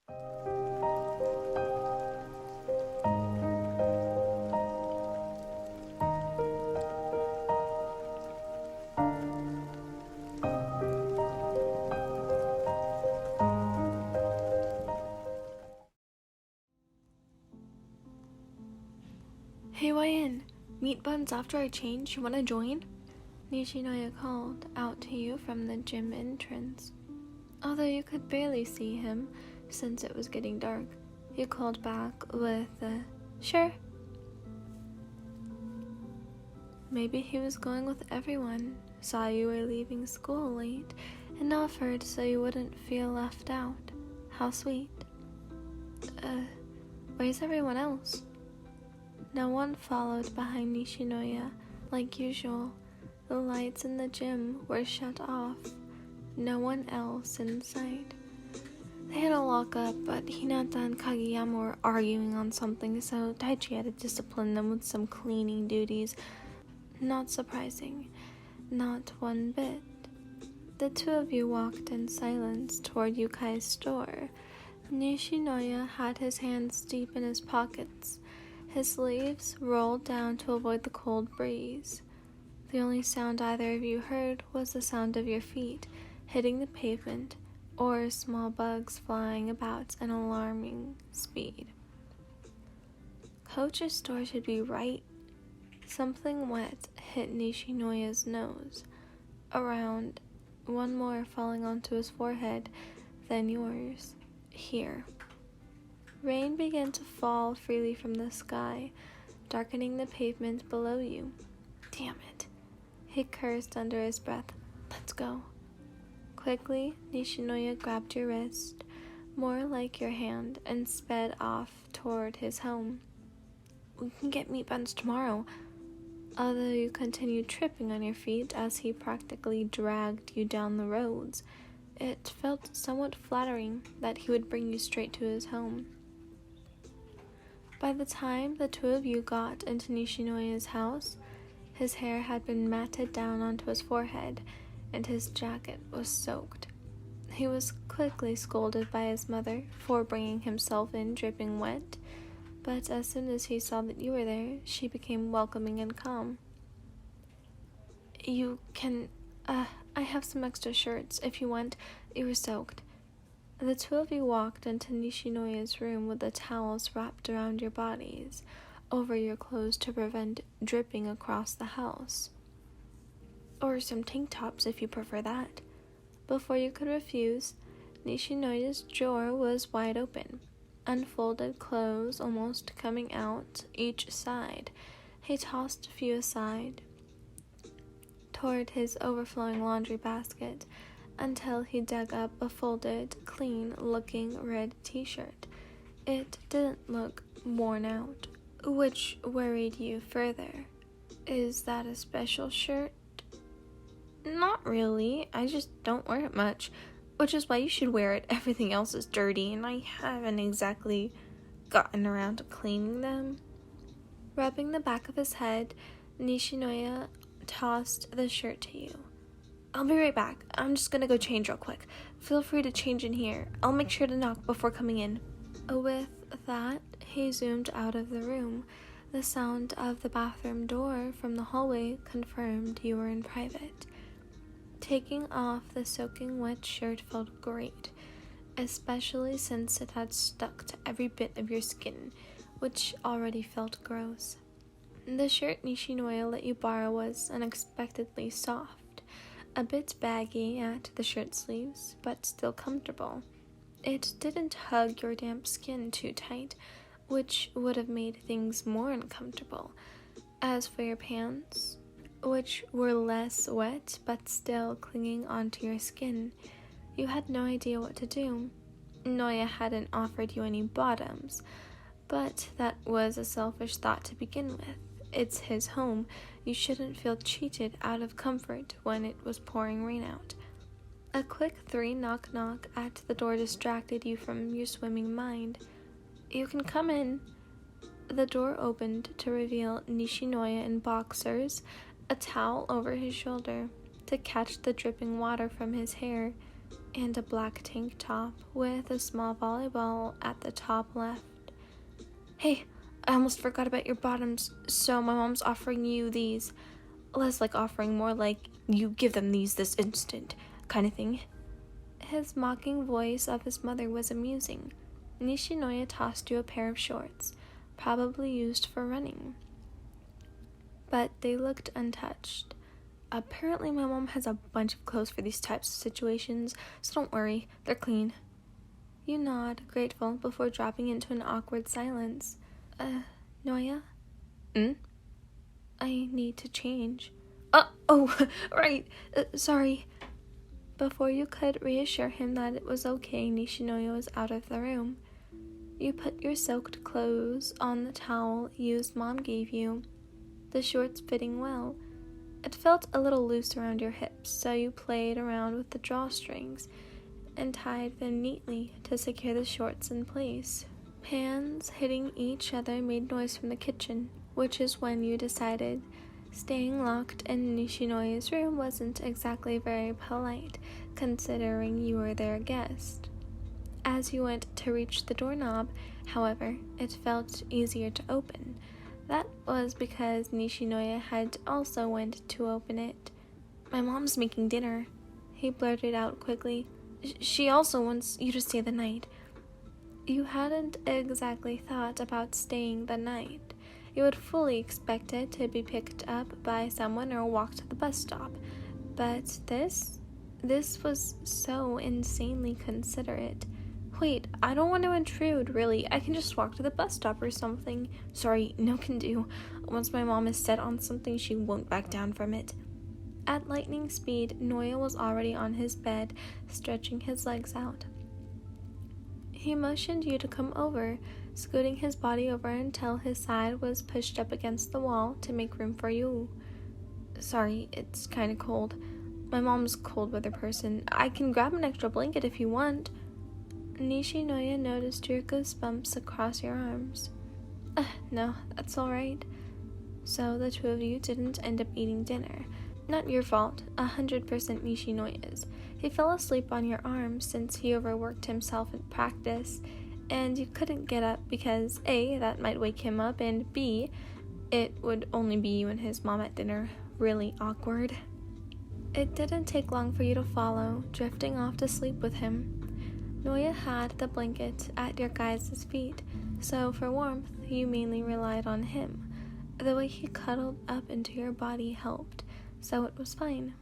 Hey, YN, meet Buns after I change. You wanna join? Nishinoya called out to you from the gym entrance. Although you could barely see him since it was getting dark, he called back with a sure. Maybe he was going with everyone, saw you were leaving school late, and offered so you wouldn't feel left out. How sweet. Where's everyone else? No one followed behind Nishinoya. Like usual, the lights in the gym were shut off. No one else in sight. They had a lock-up, but Hinata and Kageyama were arguing on something, so Daichi had to discipline them with some cleaning duties. Not surprising. Not one bit. The two of you walked in silence toward Yukai's store. Nishinoya had his hands deep in his pockets. His sleeves rolled down to avoid the cold breeze. The only sound either of you heard was the sound of your feet hitting the pavement or small bugs flying about an alarming speed. Coach's store should be right. Something wet hit Nishinoya's nose. Around, one more falling onto his forehead, then yours. Here. Rain began to fall freely from the sky, darkening the pavement below you. Damn it. He cursed under his breath. Let's go. Quickly, Nishinoya grabbed your wrist, more like your hand, and sped off toward his home. We can get meat buns tomorrow. Although you continued tripping on your feet as he practically dragged you down the roads, it felt somewhat flattering that he would bring you straight to his home. By the time the two of you got into Nishinoya's house, his hair had been matted down onto his forehead, and his jacket was soaked. He was quickly scolded by his mother for bringing himself in dripping wet, but as soon as he saw that you were there, she became welcoming and calm. You can, I have some extra shirts if you want. You were soaked. The two of you walked into Nishinoya's room with the towels wrapped around your bodies, over your clothes to prevent dripping across the house. Or some tank tops if you prefer that. Before you could refuse, Nishinoya's drawer was wide open, unfolded clothes almost coming out each side. He tossed a few aside toward his overflowing laundry basket until he dug up a folded, clean-looking red t-shirt. It didn't look worn out, which worried you further. Is that a special shirt? Not really. I just don't wear it much, which is why you should wear it. Everything else is dirty, and I haven't exactly gotten around to cleaning them. Rubbing the back of his head, Nishinoya tossed the shirt to you. I'll be right back. I'm just gonna go change real quick. Feel free to change in here. I'll make sure to knock before coming in. With that, he zoomed out of the room. The sound of the bathroom door from the hallway confirmed you were in private. Taking off the soaking wet shirt felt great, especially since it had stuck to every bit of your skin, which already felt gross. The shirt Nishinoya let you borrow was unexpectedly soft, a bit baggy at the shirt sleeves, but still comfortable. It didn't hug your damp skin too tight, which would have made things more uncomfortable. As for your pants, which were less wet but still clinging onto your skin, you had no idea what to do. Noya hadn't offered you any bottoms, but that was a selfish thought to begin with. It's his home. You shouldn't feel cheated out of comfort when it was pouring rain out. A quick 3 knock-knock at the door distracted you from your swimming mind. You can come in. The door opened to reveal Nishinoya in boxers, a towel over his shoulder to catch the dripping water from his hair, and a black tank top with a small volleyball at the top left. "Hey, I almost forgot about your bottoms, so my mom's offering you these. Less like offering, more like you give them these this instant, kind of thing." His mocking voice of his mother was amusing. Nishinoya tossed you a pair of shorts, probably used for running. But they looked untouched. "Apparently my mom has a bunch of clothes for these types of situations, so don't worry, they're clean." You nod, grateful, before dropping into an awkward silence. Noya? "I need to change." Oh, right, sorry." Before you could reassure him that it was okay, Nishinoya was out of the room. You put your soaked clothes on the towel used Mom gave you, the shorts fitting well. It felt a little loose around your hips, so you played around with the drawstrings and tied them neatly to secure the shorts in place. Pans hitting each other made noise from the kitchen, which is when you decided staying locked in Nishinoya's room wasn't exactly very polite, considering you were their guest. As you went to reach the doorknob, however, it felt easier to open. That was because Nishinoya had also went to open it. "My mom's making dinner," he blurted out quickly. "She also wants you to stay the night." You hadn't exactly thought about staying the night. You would fully expect it to be picked up by someone or walk to the bus stop. But this was so insanely considerate. "Wait, I don't want to intrude, really. I can just walk to the bus stop or something." "Sorry, no can do. Once my mom is set on something, she won't back down from it." At lightning speed, Noya was already on his bed, stretching his legs out. He motioned you to come over, scooting his body over until his side was pushed up against the wall to make room for you. "Sorry, it's kind of cold. My mom's a cold weather person. I can grab an extra blanket if you want." Nishinoya noticed your goosebumps across your arms. No, that's all right." So the two of you didn't end up eating dinner. Not your fault, 100% Nishinoya's. He fell asleep on your arm since he overworked himself in practice, and you couldn't get up because A, that might wake him up, and B, it would only be you and his mom at dinner. Really awkward. It didn't take long for you to follow, drifting off to sleep with him. Noya had the blanket at your guys' feet, so for warmth, you mainly relied on him. The way he cuddled up into your body helped, so it was fine.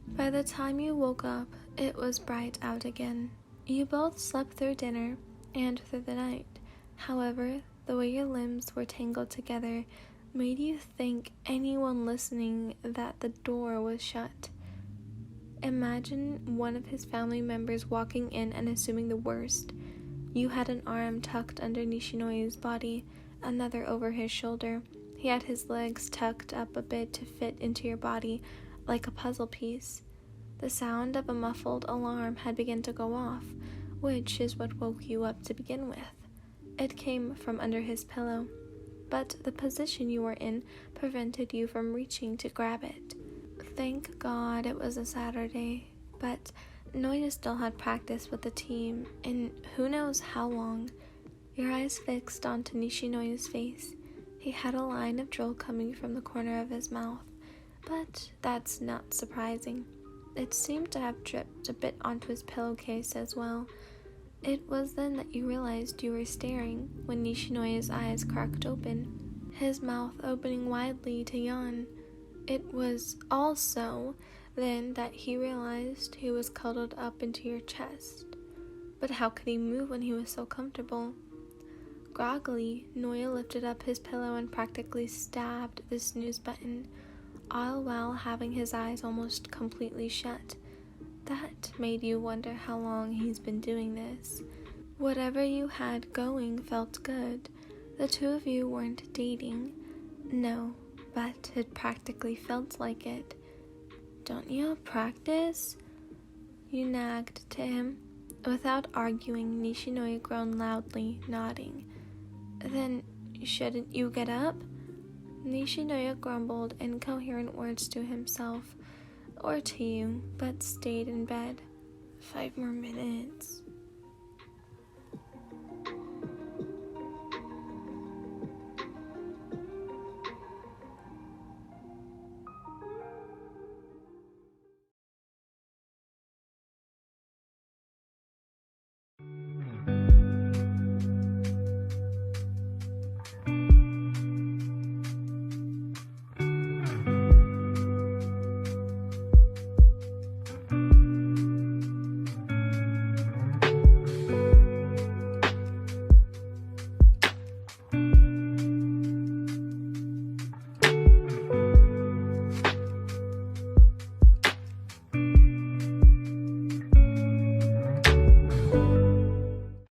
By the time you woke up, it was bright out again. You both slept through dinner and through the night. However, the way your limbs were tangled together made you think anyone listening that the door was shut. Imagine one of his family members walking in and assuming the worst. You had an arm tucked under Nishinoya's body, another over his shoulder. He had his legs tucked up a bit to fit into your body, like a puzzle piece. The sound of a muffled alarm had begun to go off, which is what woke you up to begin with. It came from under his pillow, but the position you were in prevented you from reaching to grab it. Thank God it was a Saturday, but Noya still had practice with the team in who knows how long. Your eyes fixed onto Nishinoya's face. He had a line of drool coming from the corner of his mouth, but that's not surprising. It seemed to have dripped a bit onto his pillowcase as well. It was then that you realized you were staring when Nishinoya's eyes cracked open, his mouth opening widely to yawn. It was also then that he realized he was cuddled up into your chest. But how could he move when he was so comfortable? Groggily, Noya lifted up his pillow and practically stabbed the snooze button, all while having his eyes almost completely shut. That made you wonder how long he's been doing this. Whatever you had going felt good. The two of you weren't dating. No, but it practically felt like it. "Don't you practice?" You nagged to him. Without arguing, Nishinoya groaned loudly, nodding. "Then shouldn't you get up?" Nishinoya grumbled incoherent words to himself, or to you, but stayed in bed. 5 more minutes.